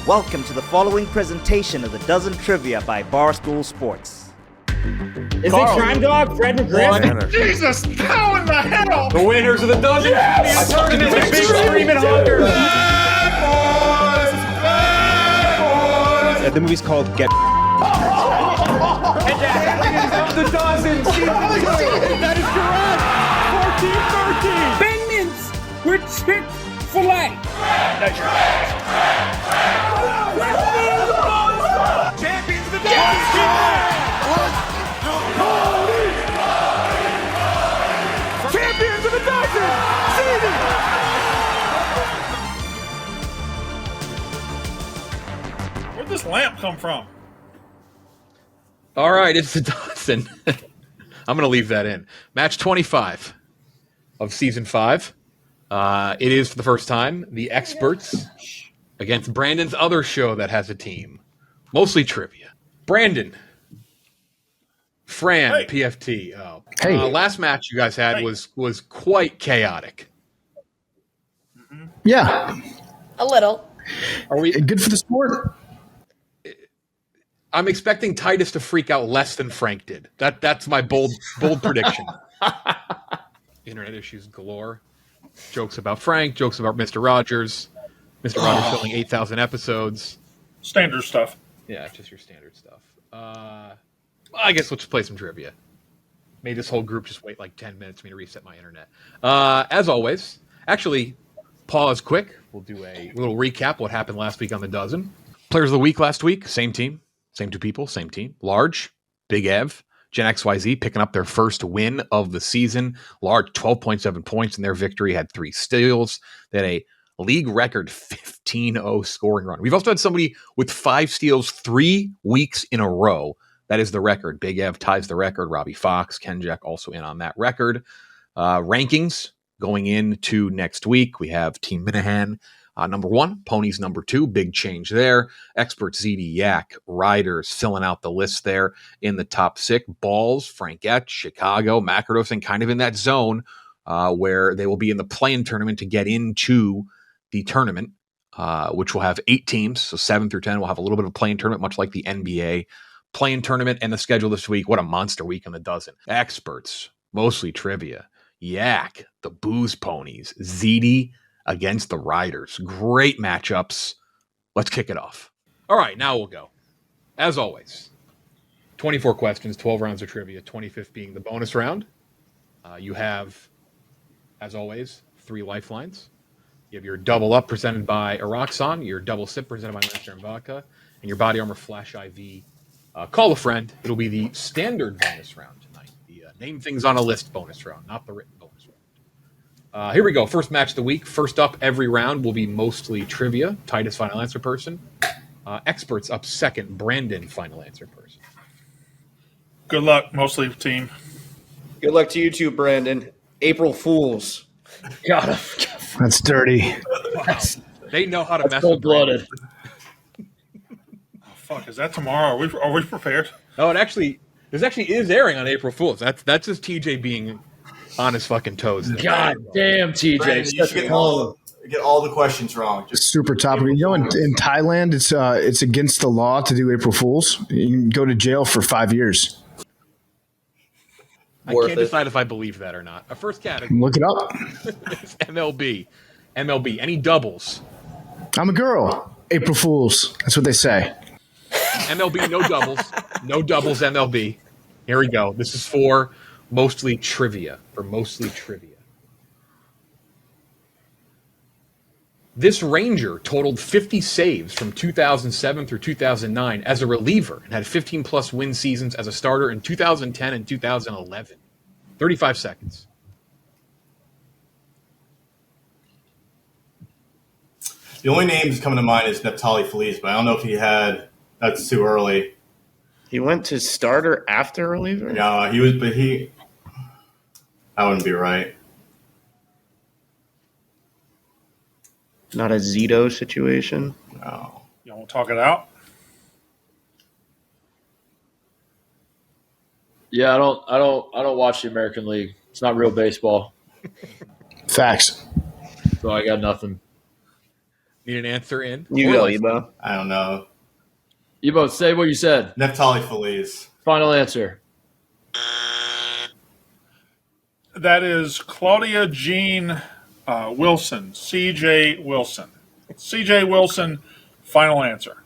Welcome to the following presentation of the Dozen Trivia by Barstool Sports. Is it Crime Dog, Fred McGriff? Jesus, how in the hell? The winners of the Dozen Yes! Trivia tournament, Big Screaming Hunters. The movie's called Get. The Dozen season 2. That is correct. 14-13. Bengals with Chick-fil-A. Champions of the Dozen! Champions of the Dozen! Season! Where'd this lamp come from? All right, it's the Dozen. I'm going to leave that in. Match 25 of Season 5. It is, for the first time, the Experts against Brandon's other show that has a team. Mostly trivia. Brandon. Fran, Hey. PFT. Oh. Hey. Last match you guys had was quite chaotic. Yeah, A little. Are we? good for the sport. I'm expecting Titus to freak out less than Frank did. That's my bold prediction. Internet issues galore. Jokes about Frank, jokes about Mr. Rogers. Mr. Rogers filming 8,000 episodes. Standard stuff. Yeah, just your standard stuff. I guess we'll just play some trivia. Made this whole group just wait like 10 minutes for me to reset my internet. As always, actually, pause quick. We'll do a little recap what happened last week on the Dozen. Players of the week last week, same team, same two people, same team. Large, Big Ev, Gen XYZ picking up their first win of the season. Large, 12.7 points in their victory, had 3 steals. They had a league record 15-0 scoring run. We've also had somebody with 5 steals 3 weeks in a row. That is the record. Big Ev ties the record. Robbie Fox, Kenjack also in on that record. Rankings going into next week. We have Team Minahan number 1, Ponies number 2. Big change there. Experts, ZD, Yak, Riders filling out the list there in the top 6. Balls, Frankette, Chicago, Macardos, and kind of in that zone where they will be in the play-in tournament to get into the tournament, which will have 8 teams. So 7 through 10 will have a little bit of a play-in tournament, much like the NBA play-in tournament. And the schedule this week, what a monster week on the Dozen. Experts, mostly trivia. Yak, the Booze Ponies, ZD against the Riders. Great matchups. Let's kick it off. All right, now we'll go. As always, 24 questions, 12 rounds of trivia, 25th being the bonus round. You have, as always, 3 lifelines. You have your double up presented by Araxon, your double sip presented by Monster and Vodka, and your Body Armor Flash IV. Call a friend. It'll be the standard bonus round tonight. The name things on a list bonus round, not the written bonus round. Here we go. First match of the week. First up every round will be mostly trivia. Titus, final answer person. Experts up second. Brandon, final answer person. Good luck, mostly team. Good luck to you too, Brandon. April Fools. Got him. That's dirty. Wow. They know how to mess with Cold-blooded. Fuck, is that tomorrow? Are we prepared? Oh, this actually is airing on April Fool's. That's just TJ being on his fucking toes. There. God damn, TJ. Brandon, you should get all the questions wrong. Just Super topical. You know, in Thailand, it's against the law to do April Fools. You can go to jail for 5 years. I can't decide if I believe that or not. Our first category Look it up. is MLB. MLB. Any doubles? I'm a girl. April Fools. That's what they say. MLB, no doubles. No doubles, MLB. Here we go. This is for mostly trivia. This Ranger totaled 50 saves from 2007 through 2009 as a reliever and had 15-plus win seasons as a starter in 2010 and 2011. 35 seconds. the only name that's coming to mind is Neftali Feliz, but I don't know if he had. That's too early. He went to starter after reliever? No, he was, but he. That wouldn't be right. Not a Zito situation? No. You want to talk it out? Yeah, I don't watch the American League. It's not real baseball. Facts. So I got nothing. Need an answer in? You Or go, life? Ebo. I don't know. You both say what you said. Neftali Feliz. Final answer. That is Claudia Jean Wilson, C.J. Wilson. C.J. Wilson, final answer.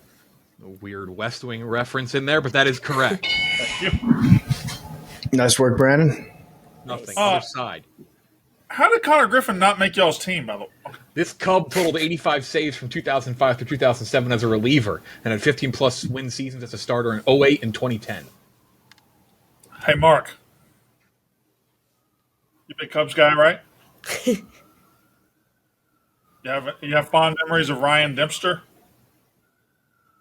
A weird West Wing reference in there, but that is correct. Nice work, Brandon. Nothing. Nice. Other side. How did Connor Griffin not make y'all's team, by the way? This Cub totaled 85 saves from 2005 through 2007 as a reliever and had 15-plus win seasons as a starter in 08 and 2010. Hey, Mark. You big Cubs guy, right? You have fond memories of Ryan Dempster?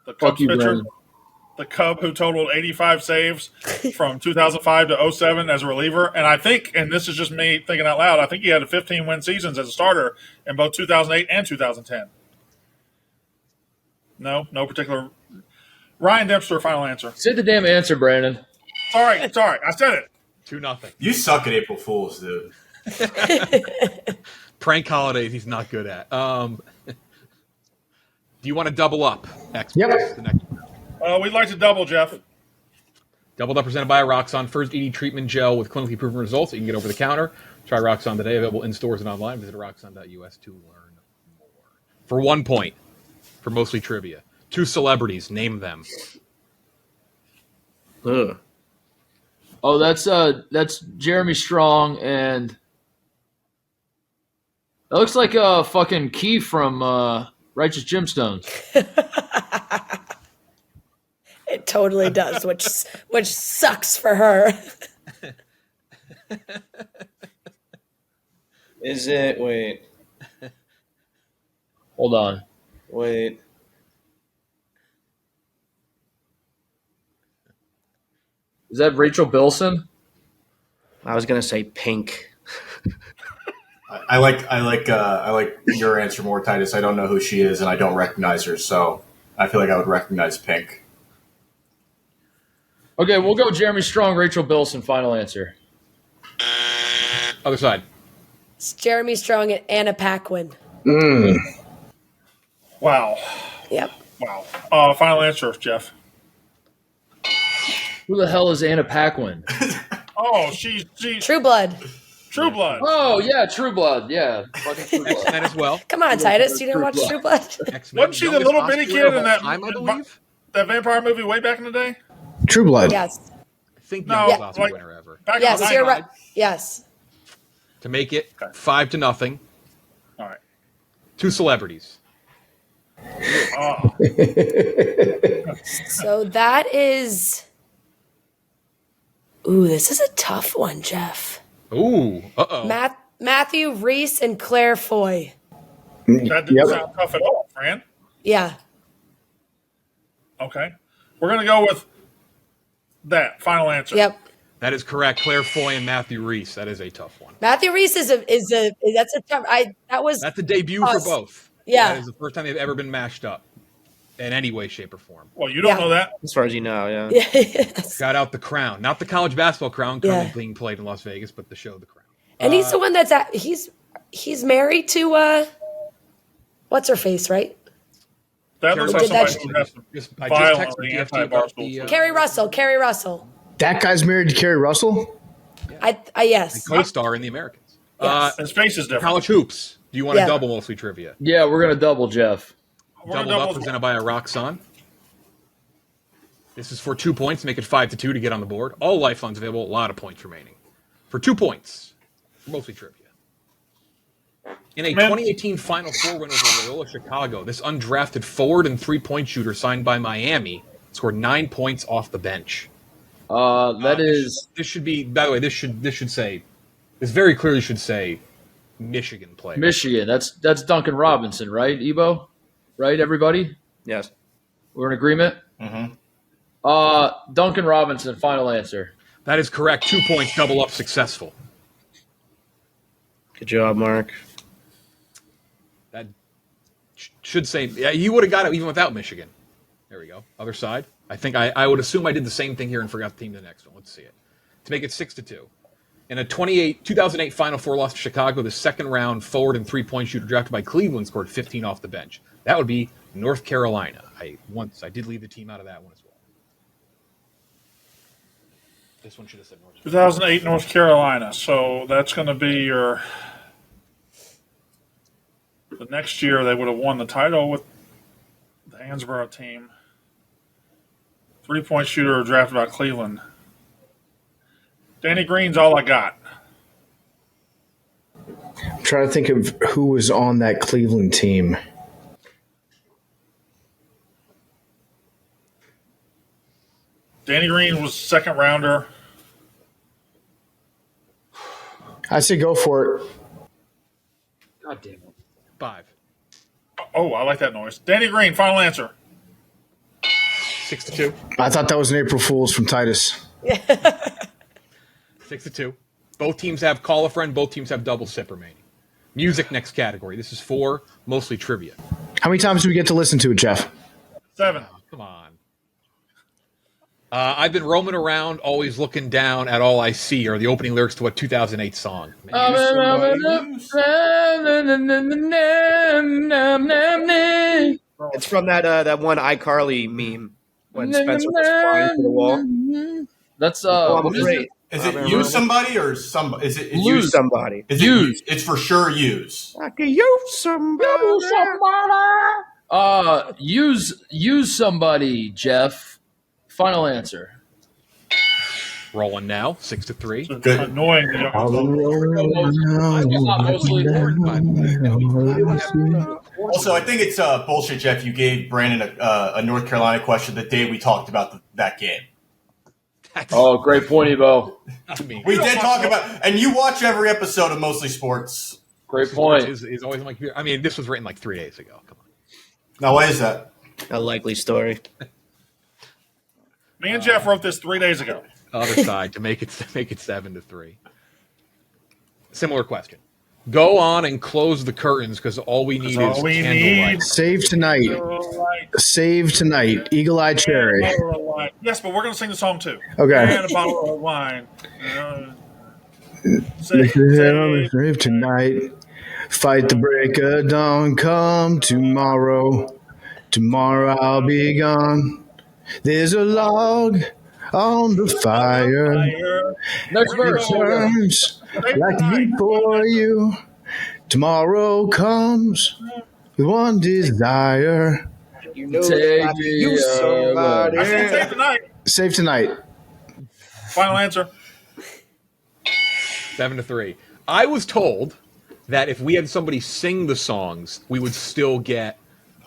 The Cubs you, pitcher? Brandon. The Cub who totaled 85 saves from 2005 to 07 as a reliever. And I think, and this is just me thinking out loud, I think he had 15-win seasons as a starter in both 2008 and 2010. No particular. Ryan Dempster, final answer. Say the damn answer, Brandon. Sorry, I said it. 2-0. You suck at April Fools, dude. Prank holidays he's not good at. Do you want to double up? Yep. The next We'd like to double, Jeff. Doubled up presented by Roxon. First ED treatment gel with clinically proven results that you can get over the counter. Try Roxon today. Available in stores and online. Visit roxon.us to learn more. For 1 point, for mostly trivia. 2 celebrities. Name them. Ugh. Oh, that's Jeremy Strong, and that looks like a fucking Key from Righteous Gemstones. It totally does, which sucks for her. Is it? Wait. Hold on. Wait. Is that Rachel Bilson? I was gonna say Pink. I like your answer more, Titus. I don't know who she is, and I don't recognize her, so I feel like I would recognize Pink. Okay, we'll go Jeremy Strong, Rachel Bilson. Final answer. Other side. It's Jeremy Strong and Anna Paquin. Wow. Yep. Wow. Final answer, Jeff. Who the hell is Anna Paquin? Oh, she's True Blood. True Blood. Oh, yeah, True Blood. Yeah, fucking True Blood. X-Men as well. Come on, Titus. You didn't watch True Blood? X-Men. Wasn't she the Youngest little bitty Oscar kid of in all that time, I believe? that vampire movie way back in the day? True Blood. Yes. I think No, youngest Oscar like- winner ever. Back Yes, in the you're 90s. right. Yes. To make it Okay. 5-0. All right. 2 celebrities. Oh, So that is. Ooh, this is a tough one, Jeff. Ooh. Uh-oh. Matthew Reese and Claire Foy. that didn't Yep. sound tough at all, Fran. Yeah. Okay. We're going to go with that. Final answer. Yep. That is correct. Claire Foy and Matthew Reese. That is a tough one. Matthew Reese that's a tough. That's a debut for Us. both. Yeah. That is the first time they've ever been mashed up in any way, shape, or form. Well, you don't Yeah. know that. As far as you know, yeah. Yes. Got out The Crown. Not the college basketball Crown currently Yeah. being played in Las Vegas, but the show The Crown. And he's the one that's he's married to what's her face, right? That looks like Did that somebody who has some I just texted violently PFT about anti-Barstool. the Carrie Russell. That guy's married to Carrie Russell? I yes. co-star in The Americans. Yes. His face is different. College hoops. Do you want to Yeah. double mostly trivia? Yeah, we're going to double, Jeff. We're gonna Doubled up, double- presented by a Roxon. This is for 2 points. Make it 5-2 to get on the board. All lifelines available. A lot of points remaining. For 2 points, mostly trivia. In a Man. 2018 Final Four win over Loyola Chicago, this undrafted forward and three-point shooter signed by Miami scored 9 points off the bench. That is This should be. By the way, this should say. This very clearly should say Michigan player. Michigan. That's Duncan Robinson, right, Ebo? Right, everybody? Yes. We're in agreement? Mm-hmm. Duncan Robinson, final answer. That is correct. 2 points, double up, successful. Good job, Mark. That should say. Yeah, you would have got it even without Michigan. There we go. Other side. I think I would assume I did the same thing here and forgot the team to the next one. Let's see it. To make it 6-2. In a 2008 Final Four loss to Chicago, the second round forward and three-point shooter drafted by Cleveland scored 15 off the bench. That would be North Carolina. I did leave the team out of that one as well. This one should have said North Carolina. 2008 North Carolina. So that's going to be the next year they would have won the title with the Hansborough team. 3-point shooter drafted by Cleveland. Danny Green's all I got. I'm trying to think of who was on that Cleveland team. Danny Green was second rounder. I say go for it. God damn it. 5. Oh, I like that noise. Danny Green, final answer. 6-2. I thought that was an April Fool's from Titus. 6-2. Both teams have call a friend. Both teams have double sip remaining. Music next category. This is 4, mostly trivia. How many times do we get to listen to it, Jeff? 7. Come on. I've been roaming around, always looking down at all I see are the opening lyrics to a 2008 song. It's from that one iCarly meme when Spencer was flying to the wall. That's I'm what is great. it? Is it use somebody or somebody? Is it Use somebody. Is it use? It's for sure use. I can use somebody. Use somebody, Jeff. Final answer. Rolling now, 6-3. Good. Annoying. Also, I think it's bullshit, Jeff. You gave Brandon a North Carolina question the day we talked about that game. Oh, great point, Ebo. We did talk about, and you watch every episode of Mostly Sports. Great point. Is always on my computer. I mean, this was written like 3 days ago. Come on. Now, why is that? A likely story. Me and Jeff wrote this 3 days ago. Other side to make it 7-3. Similar question. Go on and close the curtains because all we need is candlelight. Save tonight. Save tonight. Eagle Eye Cherry. Yes, but we're going to sing the song too. Okay. And a bottle of wine. Save tonight. Fight the break of dawn. Come tomorrow. Tomorrow I'll be gone. There's a log on the fire. Next verse. Burns like before you. Tomorrow comes with one desire. You know Take I can use me somebody. I said save tonight. Save tonight. Final answer. 7-3. I was told that if we had somebody sing the songs, we would still get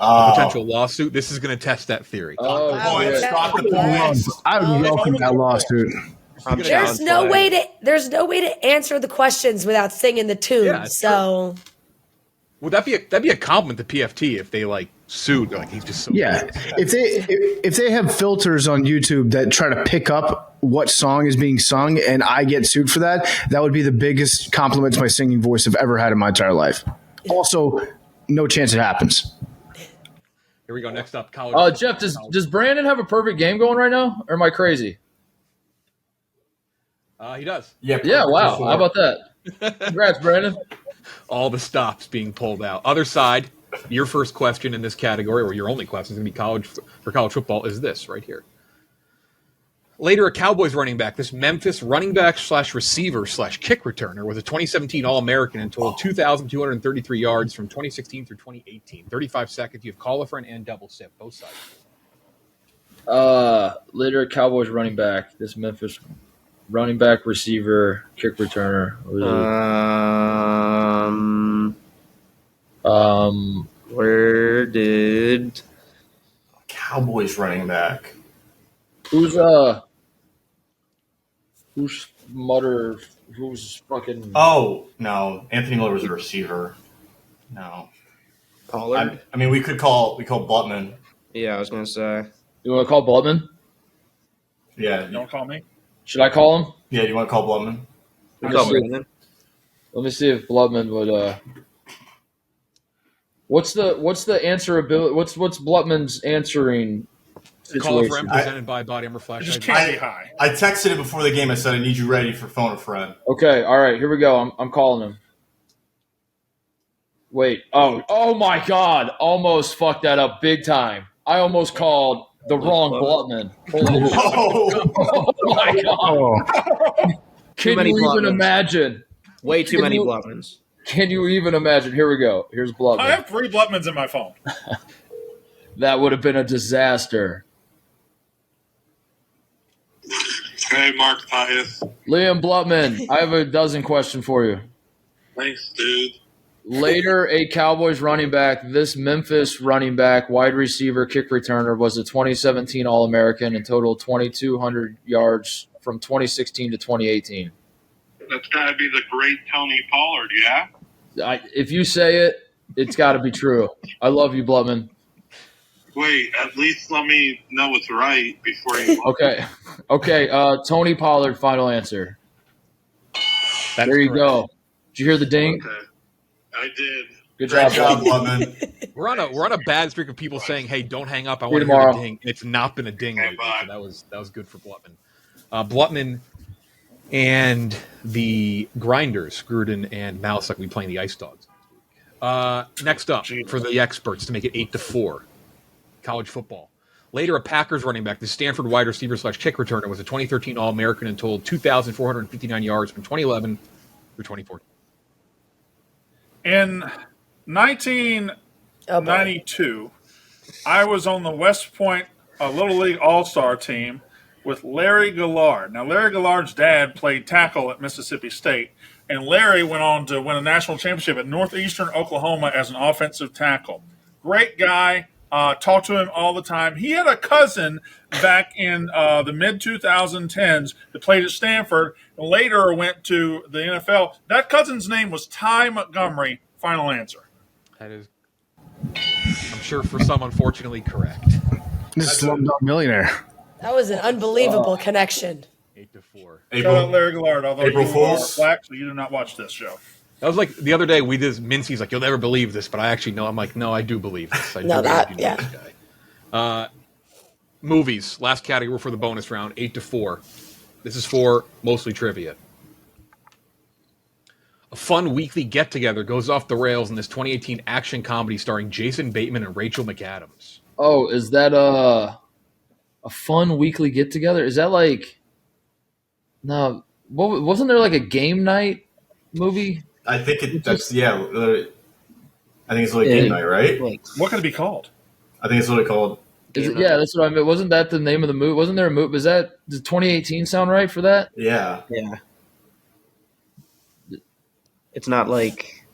a potential lawsuit. This is going to test that theory. Oh, Points. shit. Drop the points. I would welcome that lawsuit. There's no way to answer the questions without singing the tune. Yeah, it's so Would that'd be a compliment to PFT if they like sued? Like he's just so Yeah, if they have filters on YouTube that try to pick up what song is being sung, and I get sued for that, that would be the biggest compliment to my singing voice I've ever had in my entire life. Also, no chance it happens. Here we go. Next up, college. Jeff, does Brandon have a perfect game going right now, or am I crazy? He does. Yeah. Yeah, wow. How about that? Congrats, Brandon. All the stops being pulled out. Other side, your first question in this category, or your only question, is going to be college football. Is this right here? Later, a Cowboys running back, this Memphis running back / receiver / kick returner, was a 2017 All-American and totaled 2,233 yards from 2016 through 2018. 35 seconds. You have call a friend and double sip, both sides. Later, a Cowboys running back, this Memphis running back, receiver, kick returner. Where did Cowboys running back? Who's fucking? Oh no, Anthony Miller was a receiver. No, Pollard? I mean we call Blutman. Yeah, I was gonna say. You want to call Blutman? Yeah, Don't call me. Should I call him? yeah. You want to call Blutman? We call Brandon. Let me see if Blutman would. What's the answerability? What's Blutman's answering Call a situation? friend presented by Body Armor It Flash. just can't be high. I texted it before the game. I said I need you ready for phone a friend. Okay, all right, here we go. I'm calling him. Wait. Oh my God. Almost fucked that up big time. I almost called the wrong Blutman. Holy shit. Oh, Oh my God. Oh, Can many you even Blutmans. imagine? Way too many Blutmans. Can you even imagine? Here we go. Here's I Blutman. have 3 Blutmans in my phone. That would have been a disaster. Hey, Mark Titus. Liam Blutman, I have a dozen questions for you. Thanks, dude. Later, a Cowboys running back, this Memphis running back, wide receiver, kick returner, was a 2017 All-American and totaled 2,200 yards from 2016 to 2018. That's got to be the great Tony Pollard, yeah? If you say it, it's got to be true. I love you, Blutman. Wait, at least let me know it's right before you. Okay. Tony Pollard, final answer. That's There you correct. go. Did you hear the ding? Okay. I did. Good great job, job, Blutman. Blutman. We're on a bad streak of people saying, "Hey, don't hang up. I See want you to hear the tomorrow. ding." And it's not been a ding Okay, lately, bye. so that was good for Blutman. Blutman and the Grinders, Gruden and Malice, will be playing the Ice Dogs next week. Next up for the experts to make it 8-4, college football. Later, a Packers running back, the Stanford wide receiver / kick returner, was a 2013 All-American and totaled 2,459 yards from 2011 through 2014. In 1992, I was on the West Point Little League All-Star team with Larry Gillard. Now, Larry Gillard's dad played tackle at Mississippi State, and Larry went on to win a national championship at Northeastern Oklahoma as an offensive tackle. Great guy. Talk to him all the time. He had a cousin back in the mid-2010s that played at Stanford and later went to the NFL. That cousin's name was Ty Montgomery. Final answer. That is, I'm sure for some, unfortunately, correct. this is Slumdog Millionaire. That was an unbelievable connection. 8-4. Shout out Larry Gillard, although April you Fools. are black, so you do not watch this show. That was like the other day. We did Mincy's like, "You'll never believe this," but I actually know. I'm like, "No, I do believe this. I No, do that- believe you know yeah. this guy." Movies. Last category for the bonus round. 8-4. This is for mostly trivia. A fun weekly get-together goes off the rails in this 2018 action comedy starring Jason Bateman and Rachel McAdams. Oh, is that a fun weekly get-together? Is that like no? Wasn't there like a game night movie? I think that's I think it's literally game night, right? What could it be called? I think it's literally called. Yeah, that's what I meant. Wasn't that the name of the movie? Wasn't there a movie? Does 2018 sound right for that? Yeah. Yeah. It's not like.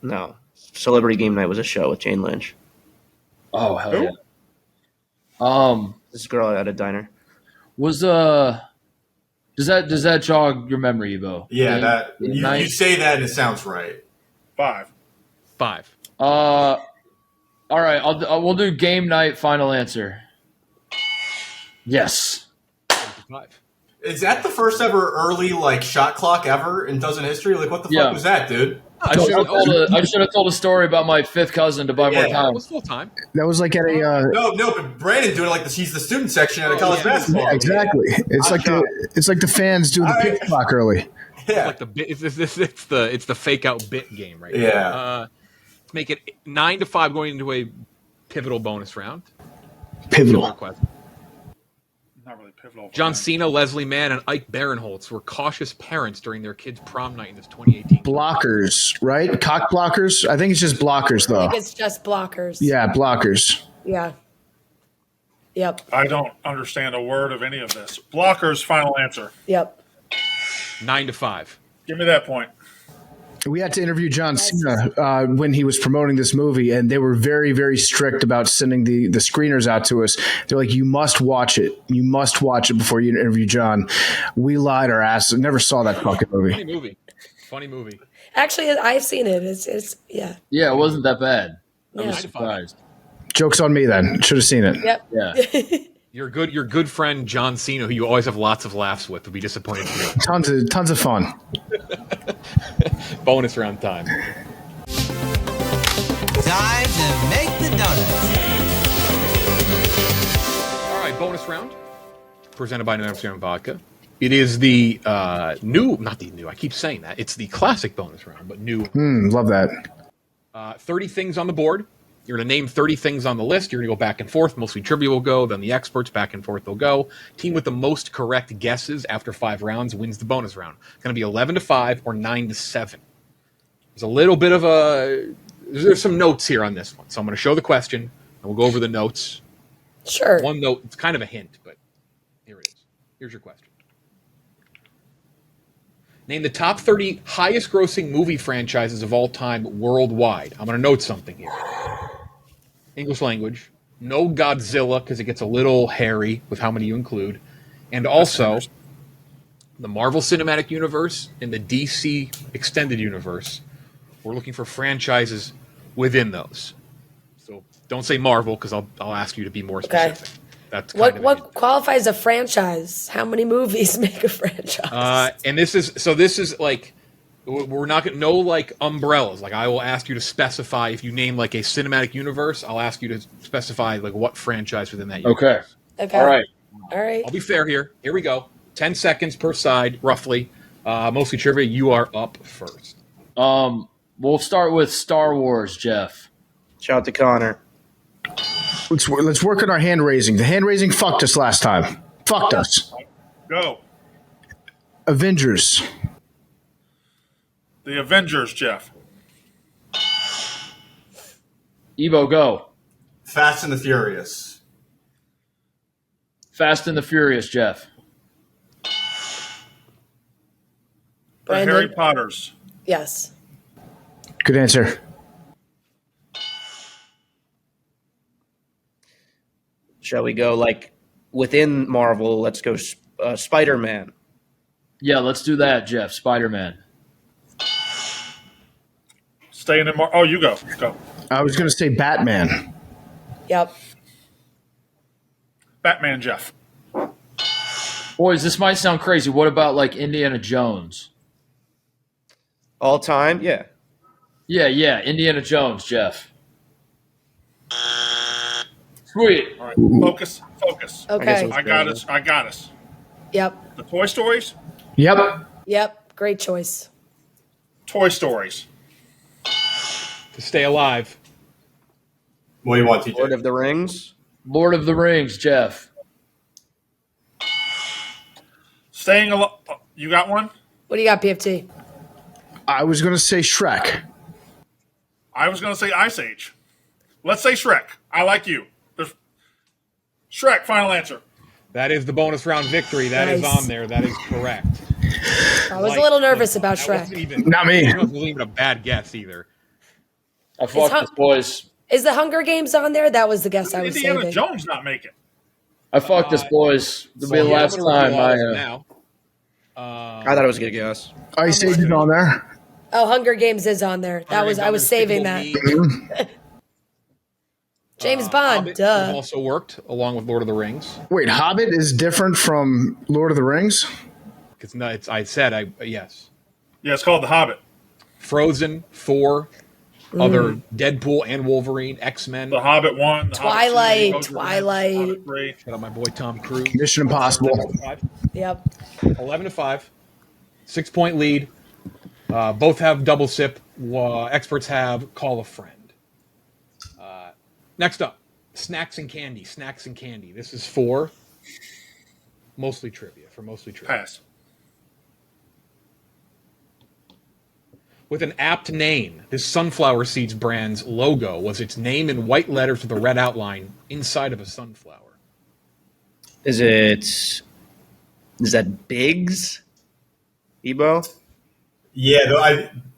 No. Celebrity Game Night was a show with Jane Lynch. Oh hell Who? yeah. This girl at a diner. Was does that jog your memory, Ebo? Yeah, that you night? say that and it sounds right. 5. 5. All right, we'll do game night. Final answer. Yes. 5. Is that the first ever early shot clock ever in Dozen history? Like, what the Yeah. fuck was that, dude? I should have told a story about my fifth cousin to buy more Yeah. time. It was full time. That was like at a No, but Brandon doing it like this. He's the student section at a college basketball. yeah, exactly. It's like the fans do the pitch clock early. Yeah. Like the bit. It's the fake out bit game right Yeah. now. To make it 9-5 going into a pivotal bonus round. Pivotal. Question. Not really pivotal. John Cena, Leslie Mann, and Ike Barinholtz were cautious parents during their kids' prom night in this 2018. Blockers, right? Cock blockers. I think it's just blockers, I though. think it's just blockers. Yeah, blockers. Yeah. Yep. I don't understand a word of any of this. Blockers, final answer. Yep. 9-5. Give me that point. We had to interview John Cena when he was promoting this movie, and they were very, very strict about sending the screeners out to us. They're like, you must watch it. You must watch it before you interview John. We lied our ass. Never saw that fucking movie. Funny movie. Actually, I've seen it. It's yeah. Yeah, it wasn't that bad. I Yeah. was surprised. Joke's on me then. Should have seen it. Yep. Yeah. Your good friend John Cena, who you always have lots of laughs with, would be disappointed in you. Tons of fun. Bonus round time. Time to make the donuts. All right, bonus round. Presented by New Amsterdam Vodka. It is the not the new. I keep saying that. It's the classic bonus round, but new. Love that. 30 things on the board. You're going to name 30 things on the list. You're going to go back and forth. Mostly trivia will go. Then the experts back and forth will go. Team with the most correct guesses after 5 rounds wins the bonus round. It's going to be 11-5 or 9-7. There's a little bit of there's some notes here on this one. So I'm going to show the question, and we'll go over the notes. Sure. One note. It's kind of a hint, but here it is. Here's your question. Name the top 30 highest grossing movie franchises of all time worldwide. I'm going to note something here. English language. No Godzilla, because it gets a little hairy with how many you include. And also, the Marvel Cinematic Universe and the DC Extended Universe. We're looking for franchises within those. So don't say Marvel, because I'll ask you to be more specific. Okay. That's what qualifies a franchise? How many movies make a franchise? And this is like, we're not going to know like umbrellas. Like I will ask you to specify if you name like a cinematic universe. I'll ask you to specify like what franchise within that universe. Okay. All right. I'll be fair here. Here we go. 10 seconds per side, roughly. Mostly trivia. You are up first. We'll start with Star Wars, Jeff. Shout out to Connor. Let's work on our hand raising. The hand raising fucked us last time. Fucked us. Go. Avengers. The Avengers, Jeff. Evo, go. Fast and the Furious. Fast and the Furious, Jeff. The Brandon? Harry Potters. Yes. Good answer. Shall we go like within Marvel? Let's go Spider-Man. Yeah, let's do that, Jeff. Spider-Man. Staying in Marvel. Oh, you go. Go. I was going to say Batman. Yep. Batman, Jeff. Boys, this might sound crazy. What about like Indiana Jones? All time? Yeah. Yeah. Indiana Jones, Jeff. Sweet. All right. Focus. Okay. I got us. Yep. The Toy Stories? Yep. Great choice. Toy Stories. To stay alive. What do you want, TJ? Lord of the Rings. Lord of the Rings, Jeff. Staying alive. You got one? What do you got, PFT? I was going to say Shrek. I was going to say Ice Age. Let's say Shrek. I like you. Shrek, final answer. That is the bonus round victory. That is Nice. on there. That is correct. I was a little nervous about Shrek. Not me. That wasn't even a bad guess either. I fucked this, boys. Is the Hunger Games on there? That was the guess I was Indiana saving. Jones not make it. I fucked this, boys. It'll be the last I'm gonna time. reveal all this now. I thought it was a good guess. Ice Age is on there. Oh, Hunger Games is on there. I was saving that. James Bond, Hobbit duh. also worked along with Lord of the Rings. Wait, Hobbit is different from Lord of the Rings? Yes. Yeah, it's called The Hobbit. Frozen, Thor, other Deadpool and Wolverine, X-Men. The Hobbit 1. The Twilight, Hobbit 2, Twilight. Hobbit 3. Shout out my boy Tom Cruise. Mission Impossible. Yep. 11-5. 6-point lead. Both have double sip. Experts have call a friend. Next up, snacks and candy. Snacks and candy. This is for mostly trivia. Pass. With an apt name, this Sunflower Seeds brand's logo was its name in white letters with a red outline inside of a sunflower. Is that Biggs? Ebo? Yeah,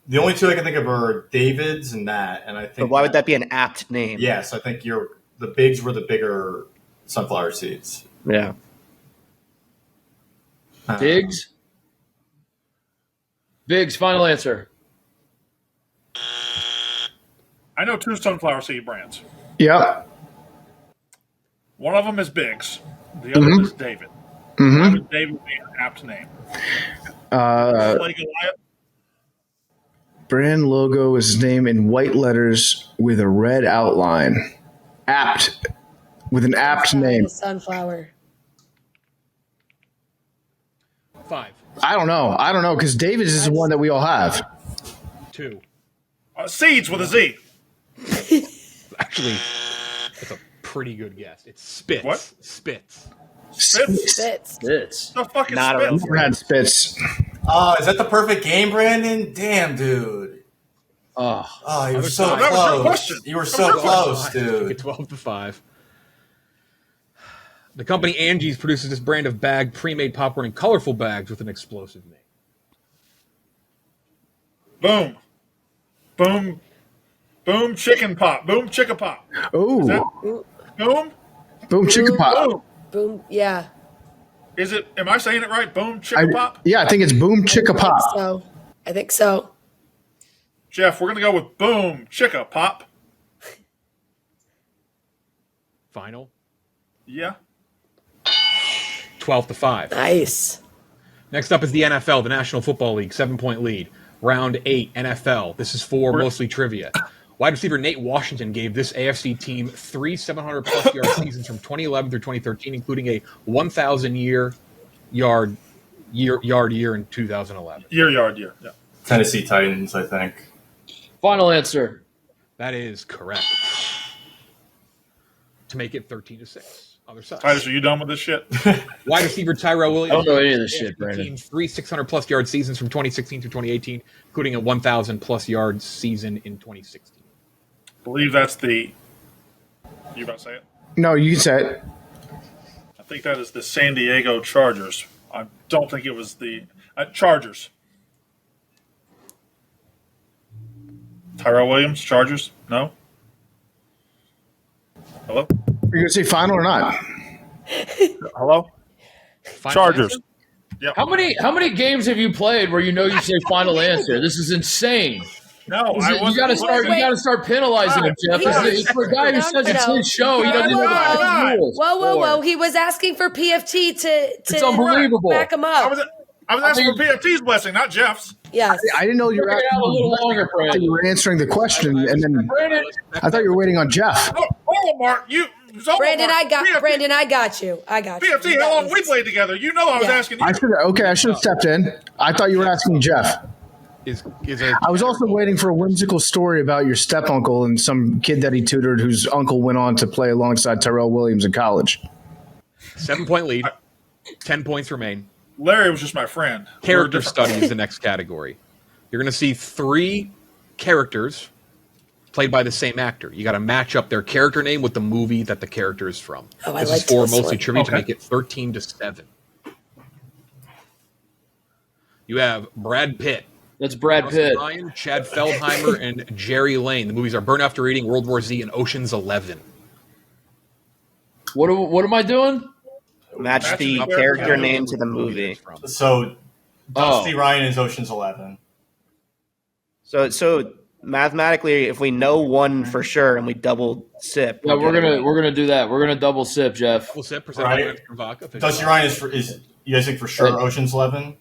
the only two I can think of are David's and that, and I think. But why would that be an apt name? Yes, I think the Bigs were the bigger sunflower seeds. Yeah. Biggs? Biggs, final answer. I know 2 sunflower seed brands. Yep. One of them is Biggs. The other is David. Why would David be an apt name? Like Goliath? Brand logo is his name in white letters with a red outline. Apt. With an apt name. The sunflower. 5. I don't know because David's is the one that we all have. 2. Seeds with a Z. Actually, that's a pretty good guess. It's Spitz. What? Spitz. Spitz. Spitz. The fuck is Not a Spitz? Never had Spitz. Oh, is that the perfect game, Brandon? Damn, dude. Oh, You were Other so side. That was your close. question. You were That so was your close, Take it dude. 12 to 5. The company Angie's produces this brand of bag pre-made popcorn in colorful bags with an explosive name. Boom. Boom. Boom chicken pop. Boom chicka pop. Oh, Boom? boom, chicken pop. Boom. Boom. Yeah. Is it, am I saying it right? Boom chicka pop? Yeah, I think it's boom, chicka pop. So I think so. Jeff, we're going to go with boom chicka pop. Final. Yeah. 12 to 5. Nice. Next up is the NFL, the National Football League, 7-point lead. Round 8, NFL. This is for mostly trivia. Wide receiver Nate Washington gave this AFC team 3 700-plus yard seasons from 2011 through 2013, including a 1,000-yard year in 2011. Year. Yeah. Tennessee Titans, I think. Final answer. That is correct. To make it 13 to 6. Other side. Titus, are you done with this shit? Wide receiver Tyrell Williams. I don't know any of this gave shit, the Brandon. team 3 600-plus yard seasons from 2016 through 2018, including a 1,000-plus yard season in 2016. Believe that's the. You about to say it? No, you said it. I think that is the San Diego Chargers. I don't think it was the Chargers. Tyrell Williams, Chargers? No? Hello? Are you going to say final or not? Hello? Final Chargers. answer? Yep. How many games have you played where you say final answer? This is insane. No, You got to start penalizing him, Jeff. It's for a guy who says it's his show. He doesn't know the fucking rules. Whoa. He was asking for PFT to It's unbelievable. back him I up. was asking for PFT's blessing, not Jeff's. Yes. I didn't know you were Figure it out a little longer, I thought you were answering the question, and then Brandon, I thought you were waiting on Jeff. Hold on, Mark. Brandon, I got PFT, Brandon, I got you. PFT, how long we played together? You know I was asking you. I should have stepped in. I thought you were asking Jeff. I was also waiting for a whimsical story about your step uncle and some kid that he tutored whose uncle went on to play alongside Tyrell Williams in college. 7-point lead. 10 points remain. Larry was just my friend. Character study is the next category. You're going to see 3 characters played by the same actor. You got to match up their character name with the movie that the character is from. Oh, this I is liked for this mostly one. trivia to Okay. make it 13 to 7. You have Brad Pitt, that's Brad Russell Pitt. Ryan, Chad Feldheimer, and Jerry Lane. The movies are Burn After Reading, World War Z, and Ocean's 11. What am I doing? match the Match character the name to the movie. So, Dusty Oh. Ryan is Ocean's 11. So mathematically, if we know one for sure and we double sip, Yeah, we're gonna do that. We're gonna double sip, Jeff. Double sip, presented Right. by Mexican Vodka. Dusty Ryan is you guys think for sure Ocean's 11?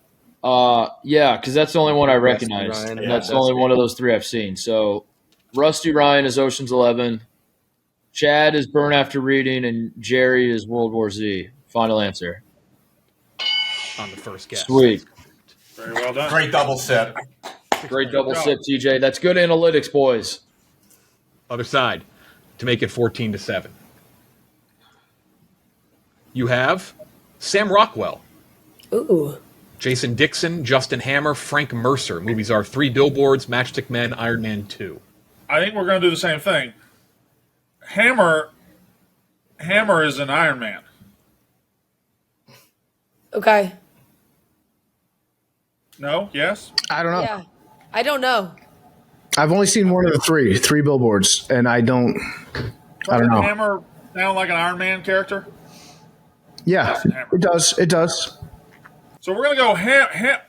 Yeah, because that's the only one I recognize. Ryan, And yeah, that's the only one of those 3 I've seen. So, Rusty Ryan is Ocean's 11. Chad is Burn After Reading, and Jerry is World War Z. Final answer. on the first guess. Sweet. Very well done. Great double sip. Great double sip, TJ. That's good analytics, boys. Other side to make it 14 to 7. You have Sam Rockwell, Ooh. Jason Dixon, Justin Hammer, Frank Mercer. Movies are 3 Billboards, Matchstick Men, Iron Man 2. I think we're going to do the same thing. Hammer is an Iron Man. Okay. No? Yes? I don't know. Yeah. I don't know. I've only seen one of the 3 billboards, and I don't know. Hammer sound like an Iron Man character? Yeah, it does. It does. So we're going to go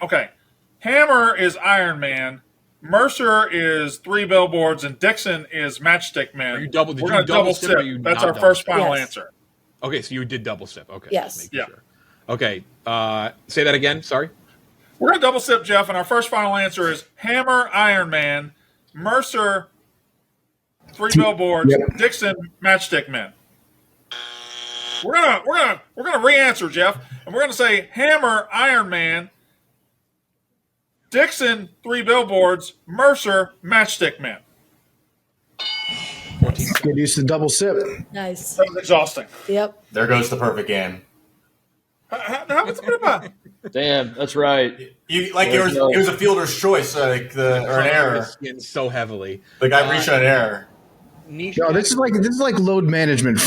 okay. Hammer is Iron Man. Mercer is 3 Billboards, and Dixon is Matchstick Men. Are you double- did We're you going to double double sip sip. or you That's not our double first sip? final Yes. answer. Okay, so you did double sip. Okay. Yes. just making Yeah. sure. Okay, say that again. Sorry. We're going to double sip, Jeff, and our first final answer is Hammer, Iron Man, Mercer, 3 Billboards, Yep. Dixon, Matchstick Men. We're gonna re-answer, Jeff, and we're gonna say Hammer, Iron Man, Dixon, 3 billboards, Mercer, Matchstick Man. Get used to double sip. Nice. That was exhausting. Yep. There goes the perfect game. How was it? Damn, that's right. It was a fielder's choice, or an error. Skins so heavily. The guy reached on an error. No, this is like load management.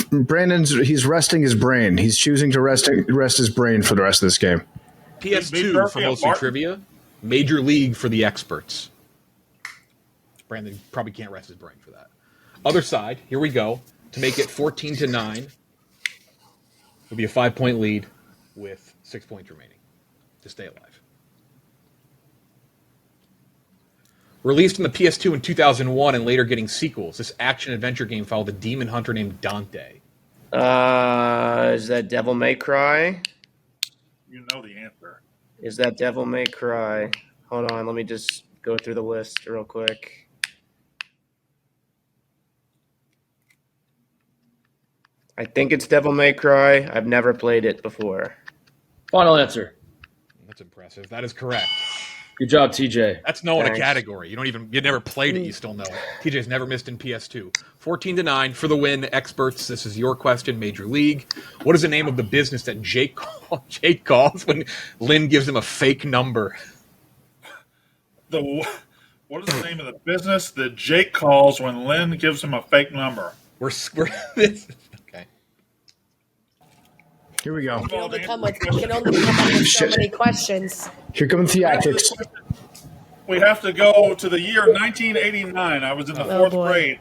He's resting his brain. He's choosing to rest his brain for the rest of this game. PS2 for mostly trivia. Major League for the experts. Brandon probably can't rest his brain for that. Other side, here we go. To make it 14-9, will be a 5-point lead with 6 points remaining to stay alive. Released on the PS2 in 2001 and later getting sequels, this action-adventure game followed a demon hunter named Dante. Is that Devil May Cry? You know the answer. Is that Devil May Cry? Hold on, let me just go through the list real quick. I think it's Devil May Cry. I've never played it before. Final answer. That's impressive. That is correct. Good job, TJ. That's knowing a category. You never played it, you still know it. TJ's never missed in PS2. 14-9 for the win. Experts, this is your question. Major League. What is the name of the business that Jake calls when Lynn gives him a fake number? What is the name of the business that Jake calls when Lynn gives him a fake number? Okay. Here we go. You can only come up with so many questions. Here come theatrics. We have to go to the year 1989. I was in the fourth grade.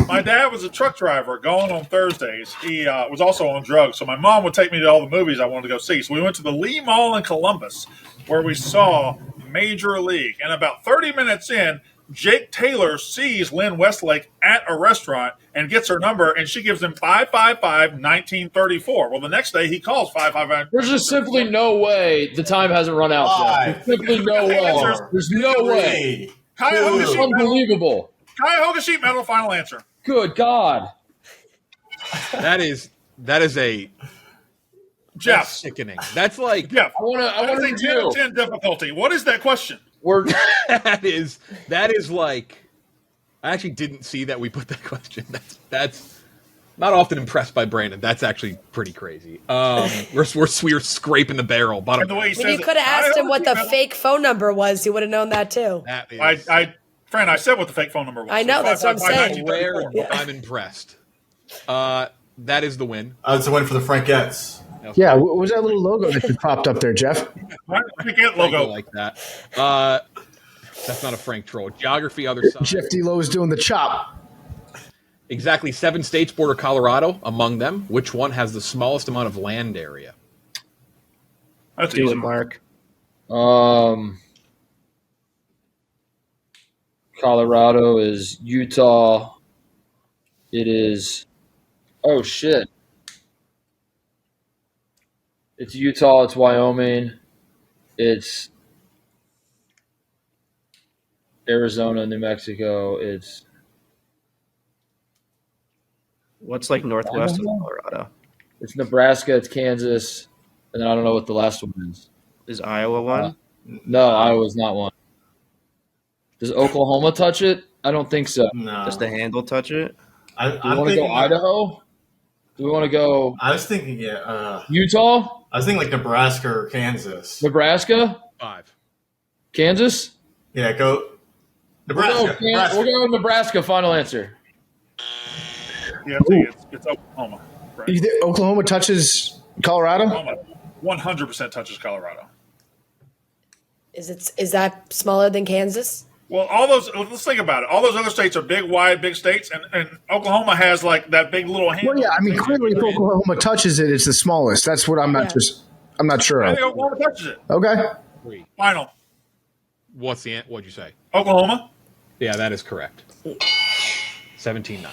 My dad was a truck driver going on Thursdays. He was also on drugs, so my mom would take me to all the movies I wanted to go see. So we went to the Lee Mall in Columbus, where we saw Major League. And about 30 minutes in, Jake Taylor sees Lynn Westlake at a restaurant and gets her number, and she gives him 555-1934. Well, the next day he calls 555. There's just simply no way the time hasn't run out yet. There's simply no way. There's no way. It's unbelievable. Cuyahoga Sheet Metal, final answer. Good God. That is a Jeff. Sickening. That's like Jeff. I want to 10 out of 10 difficulty. What is that question? that is like, I actually didn't see that we put that question. That's not often impressed by Brandon. That's actually pretty crazy. We're scraping the barrel. And the way he says You could have asked him what the fake phone number was. He would have known that too. That is, Fran, I said what the fake phone number was. I know, that's what I'm saying. I'm impressed. That is the win. It's a win for the Frankettes. Yeah, what was that little logo that popped up there, Jeff? Frankette logo like that. That's not a Frank troll. Geography, other side. Jeff D-Lo is doing the chop. Exactly 7 states border Colorado. Among them, which one has the smallest amount of land area? That's Do easy. it, Mark. Colorado is Utah. It is. Oh shit! It's Utah. It's Wyoming. It's Arizona, New Mexico. It's What's like northwest of Colorado? It's Nebraska. It's Kansas, and then I don't know what the last one is. Is Iowa one? No, Iowa's not one. Does Oklahoma touch it? I don't think so. No. Does the handle touch it? Do we want to go Idaho? Do we want to go I was thinking, Utah? I was thinking like Nebraska or Kansas. Nebraska? 5. Kansas? Yeah, go Nebraska. We'll go Nebraska. Final answer. Yeah, it's Oklahoma. Right. You think Oklahoma touches Colorado? Oklahoma 100% touches Colorado. Is that smaller than Kansas? Well, let's think about it. All those other states are big, wide, big states, and Oklahoma has like that big little hand. Well, yeah, I mean, clearly if Oklahoma touches it, it's the smallest. That's what I'm not sure I of. think Oklahoma touches it. Okay. 3. Final. What'd you say? Oklahoma. Yeah, that is correct. 17-9.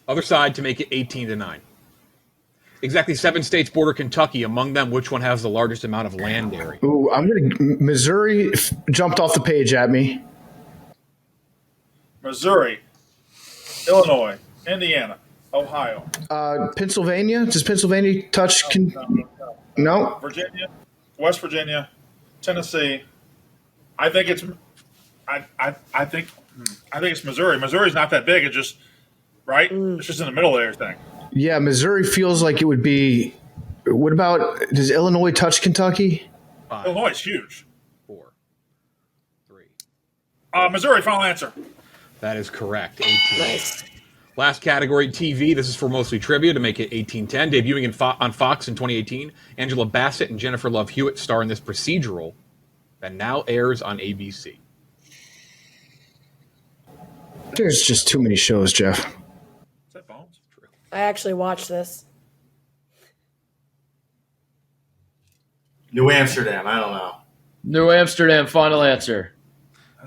Other side to make it 18-9. Exactly 7 states border Kentucky. Among them, which one has the largest amount of land area? Ooh, Missouri jumped off the page at me. Missouri, Illinois, Indiana, Ohio. Pennsylvania. Does Pennsylvania touch? No. Virginia, West Virginia, Tennessee. I think it's. I think it's Missouri. Missouri's not that big. It's just right. It's just in the middle of everything. Yeah, Missouri feels like it would be. What about? Does Illinois touch Kentucky? 5, Illinois is huge. 4, 3. Missouri. Final answer. That is correct. 18. Nice. Last category, TV. This is for mostly trivia to make it 1810. Debuting on Fox in 2018, Angela Bassett and Jennifer Love Hewitt star in this procedural that now airs on ABC. There's just too many shows, Jeff. Is that Bones? True. I actually watched this. New Amsterdam. I don't know. New Amsterdam, final answer.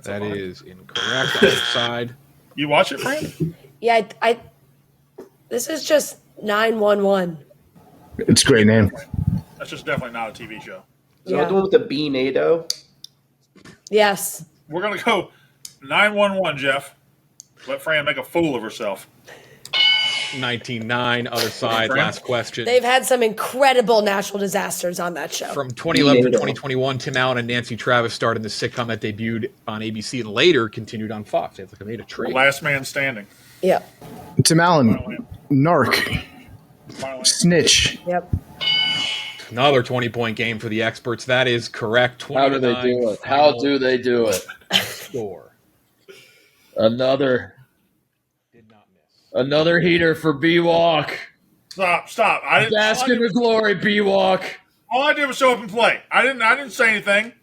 That is incorrect. Other side. You watch it, Fran? Yeah, I this is just 911. It's a great name. That's just definitely not a TV show. Is that the one with the Beanado? Yes. We're gonna go 911, Jeff. Let Fran make a fool of herself. 19-9. Other side. Last question. They've had some incredible natural disasters on that show. From 2011 to 2021, Tim Allen and Nancy Travis starred in the sitcom that debuted on ABC and later continued on Fox. They made a trade. Last man standing. Yep. Tim Allen, Narc, Snitch. Yep. Another 20-point game for the experts. That is correct. How do they do it? How do they do it? Score. Another heater for B-Walk. Stop. I didn't Bask in the glory, B-Walk. All I did was show up and play. I didn't say anything.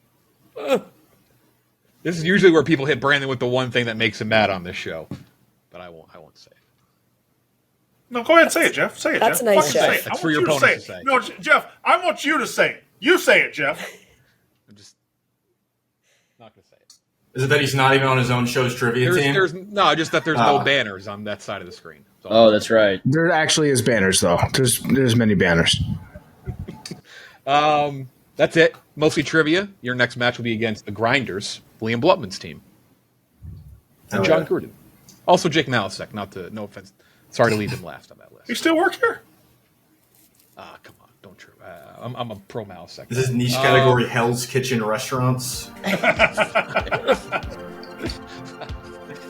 This is usually where people hit Brandon with the one thing that makes him mad on this show. But I won't say it. No, go ahead and say it, Jeff. Say it, That's Jeff. a nice Fucking show. say it. That's I for want your you to opponents say to it. say. No, Jeff, I want you to say it. You say it, Jeff. I'm just not going to say it. Is it that he's not even on his own show's trivia team? Just that there's no banners on that side of the screen. Oh, that's right. There actually is banners, though. There's many banners. That's it. Mostly trivia. Your next match will be against the Grinders, Liam Blutman's team, and John Gruden. Also, Jake Malasek. No offense. Sorry to leave him last on that list. You still work here? Come on, don't true. I'm a pro Malasek. Is this niche category Hell's Kitchen restaurants?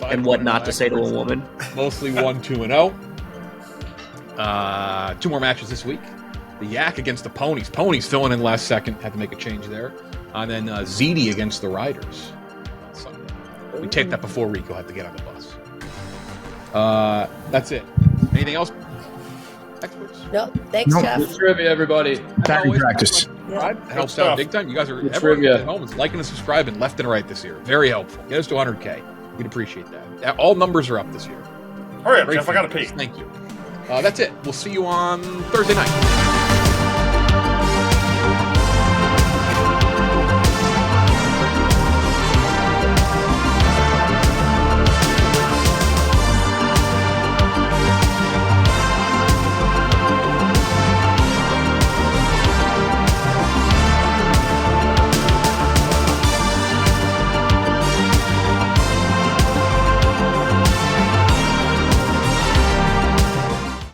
And what not to say to a woman. Mostly 1-2-0. 2 more matches this week. The Yak against the Ponies. Ponies filling in last second. Had to make a change there. And then ZD against the Riders on Sunday. We taped that before Rico had to get on the bus. That's it. Anything else? Experts? No, thanks, Jeff. Good trivia, everybody. Back in practice. That helps out big time. You guys are Good everyone trivia. at home is liking and subscribing left and right this year. Very helpful. Get us to 100K. We'd appreciate that. All numbers are up this year. Hurry up, Great Jeff. I got to pee. Thank you. That's it. We'll see you on Thursday night.